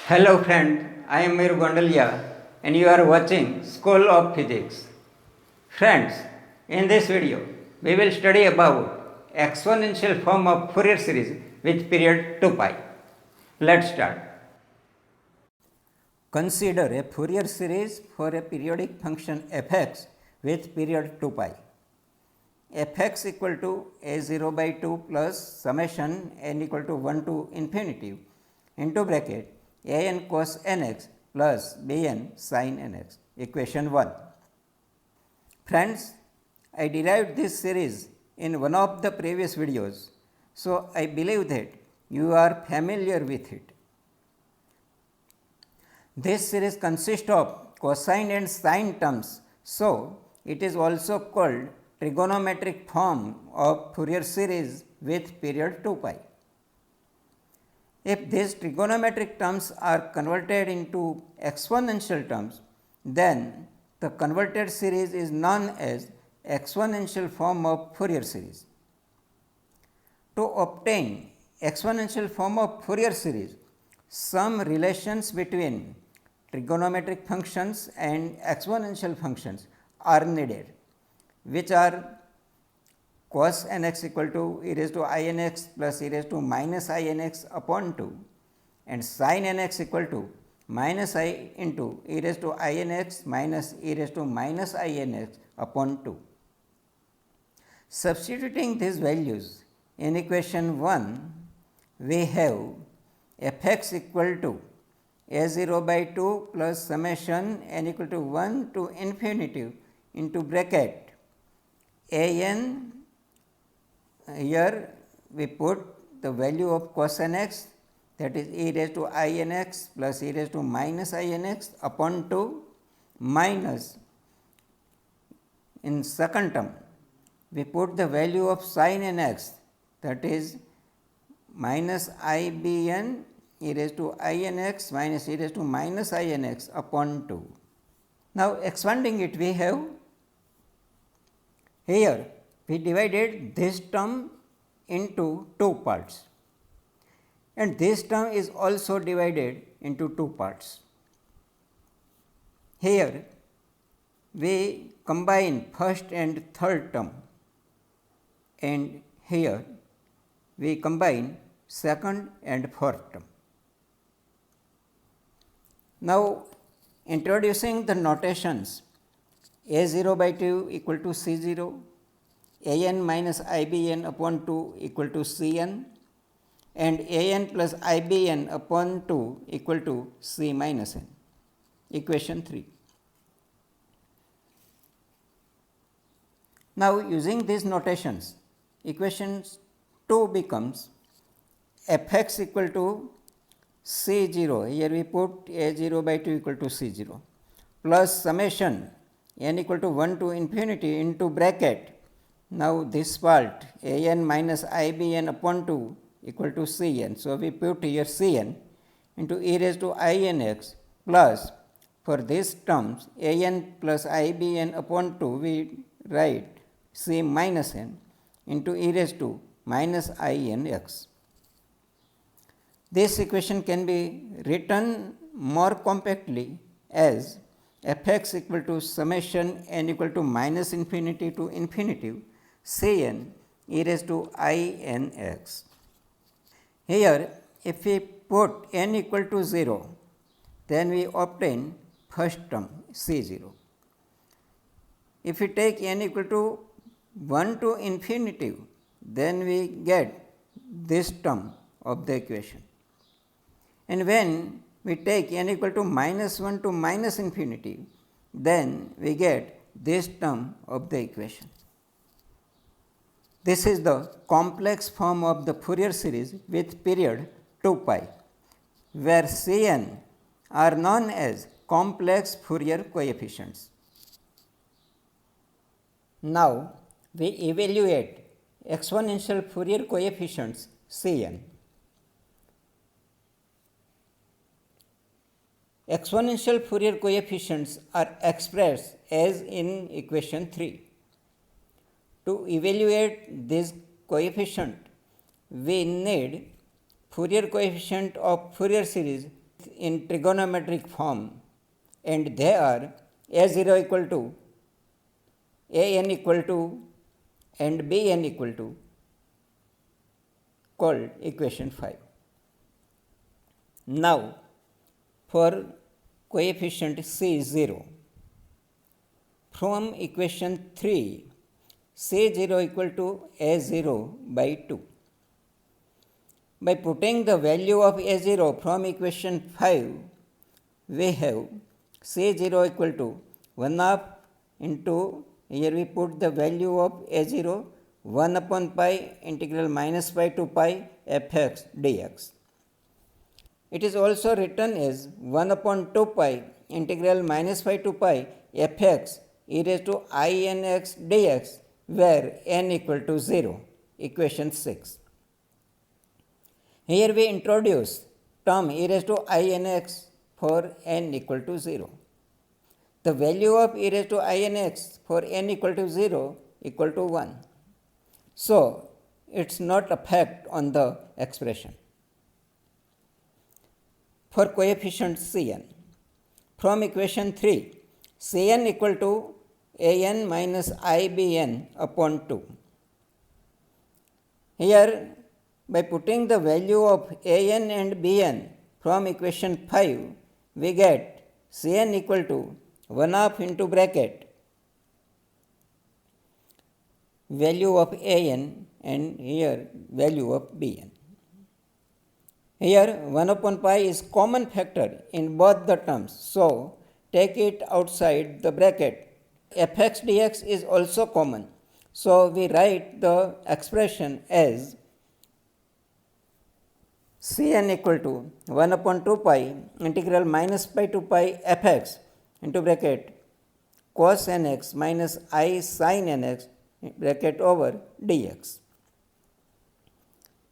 Hello friend, I am Meru Gondalia and you are watching School of Physics. Friends, in this video we will study about exponential form of Fourier series with period 2 pi. Let's start. Consider a Fourier series for a periodic function fx with period 2 pi. Fx equal to a0 by 2 plus summation n equal to 1 to infinity into bracket an cos nx plus bn sin nx, equation 1. Friends, I derived this series in one of the previous videos, so I believe that you are familiar with it. This series consists of cosine and sine terms, so it is also called trigonometric form of Fourier series with period 2 pi. If these trigonometric terms are converted into exponential terms, then the converted series is known as exponential form of Fourier series. To obtain exponential form of Fourier series, some relations between trigonometric functions and exponential functions are needed, which are cos nx equal to e raised to inx plus e raised to minus inx upon 2 and sin nx equal to minus I into e raised to inx minus e raised to minus inx upon 2. Substituting these values in equation 1, we have fx equal to a0 by 2 plus summation n equal to 1 to infinity into bracket an. Here we put the value of cos nx, that is e raised to inx plus e raised to minus inx upon 2 minus, in second term we put the value of sin nx, that is minus ibn e raised to inx minus e raised to minus inx upon 2. Now expanding it, we have here we divided this term into two parts and this term is also divided into two parts. Here we combine first and third term and here we combine second and fourth term. Now introducing the notations, a0 by 2 equal to c0, an minus ibn upon 2 equal to cn and an plus ibn upon 2 equal to c minus n, equation 3. Now using these notations, equation 2 becomes fx equal to c0, here we put a0 by 2 equal to c0 plus summation n equal to 1 to infinity into bracket. Now this part an minus ibn upon 2 equal to cn. So we put here cn into e raised to inx plus, for these terms an plus ibn upon 2 we write c minus n into e raised to minus inx. This equation can be written more compactly as fx equal to summation n equal to minus infinity to infinity cn e raised to inx. Here if we put n equal to 0, then we obtain first term c0. If we take n equal to 1 to infinity, then we get this term of the equation. And when we take n equal to minus 1 to minus infinity, then we get this term of the equation. This is the complex form of the Fourier series with period 2 pi, where Cn are known as complex Fourier coefficients. Now we evaluate exponential Fourier coefficients Cn. Exponential Fourier coefficients are expressed as in equation 3. To evaluate this coefficient, we need Fourier coefficient of Fourier series in trigonometric form and they are a0 equal to an equal to and bn equal to, called equation 5. Now, for coefficient C0, from equation 3, C0 equal to A0 by 2. By putting the value of A0 from equation 5, we have C0 equal to 1 half into, here we put the value of A0, 1 upon pi integral minus pi to pi fx dx. It is also written as 1 upon 2 pi integral minus pi to pi fx e raised to I n x dx, where n equal to 0, equation 6. Here we introduce term e raised to I n x for n equal to 0. The value of e raised to I n x for n equal to 0 equal to 1. So, it is not effect on the expression. For coefficient Cn, from equation 3, Cn equal to an minus ibn upon 2. Here, by putting the value of an and bn from equation 5, we get Cn equal to 1 half into bracket value of an and here value of bn. Here 1 upon pi is common factor in both the terms, so take it outside the bracket. Fx dx is also common, so we write the expression as Cn equal to 1 upon 2 pi integral minus pi to pi fx into bracket cos nx minus I sin nx bracket over dx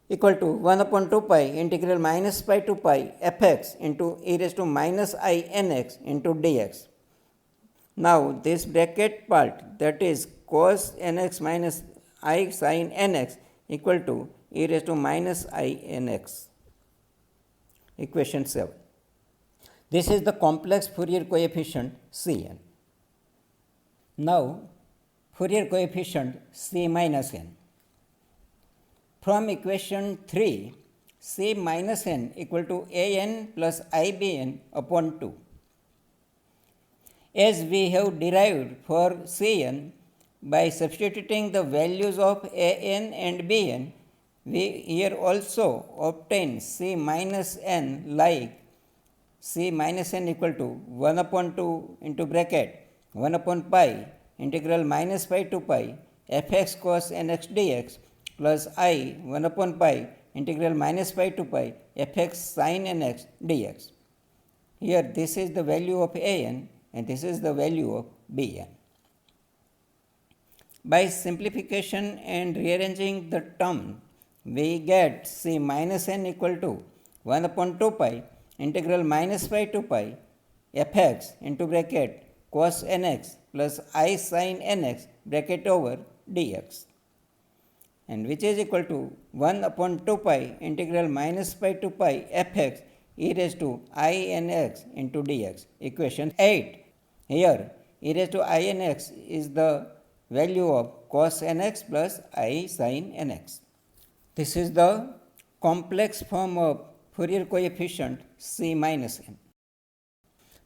equal to 1 upon 2 pi integral minus pi to pi fx into e raised to minus I nx into dx. Now, this bracket part, that is cos nx minus I sin nx equal to e raised to minus I nx, equation 7. This is the complex Fourier coefficient Cn. Now, Fourier coefficient C minus n. From equation 3, C minus n equal to an plus ibn upon 2. As we have derived for Cn by substituting the values of an and bn, we here also obtain C minus n like C minus n equal to 1 upon 2 into bracket 1 upon pi integral minus pi to pi fx cos nx dx plus I 1 upon pi integral minus pi to pi fx sin nx dx. Here this is the value of an and this is the value of bn. By simplification and rearranging the term, we get C minus n equal to 1 upon 2 pi integral minus pi to pi fx into bracket cos nx plus I sin nx bracket over dx, and which is equal to 1 upon 2 pi integral minus pi to pi fx e raised to I nx into dx, equation 8. Here e raised to I nx is the value of cos nx plus I sin nx. This is the complex form of Fourier coefficient C minus n.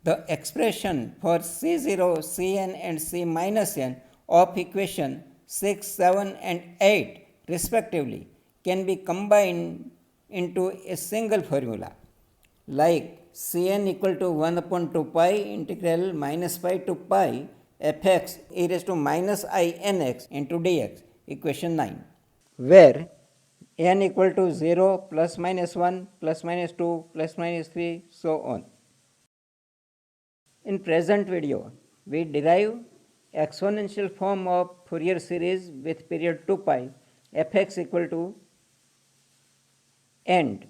The expression for C0, Cn and C minus n of equation 6, 7 and 8 respectively can be combined into a single formula like Cn equal to 1 upon 2 pi integral minus pi to pi fx e raised to minus I nx into dx, equation 9, where n equal to 0, plus minus 1, plus minus 2, plus minus 3, so on. In present video, we derive exponential form of Fourier series with period 2 pi fx equal to and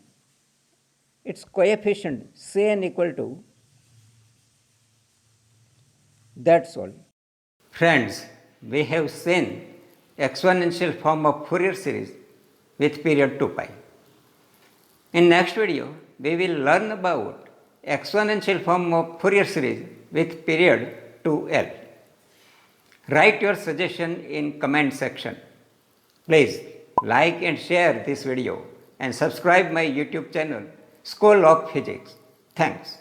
its coefficient Cn equal to. That's all. Friends, we have seen exponential form of Fourier series with period 2 pi. In next video, we will learn about exponential form of Fourier series with period 2L. Write your suggestion in comment section. Please like and share this video and subscribe my YouTube channel School of Physics. Thanks.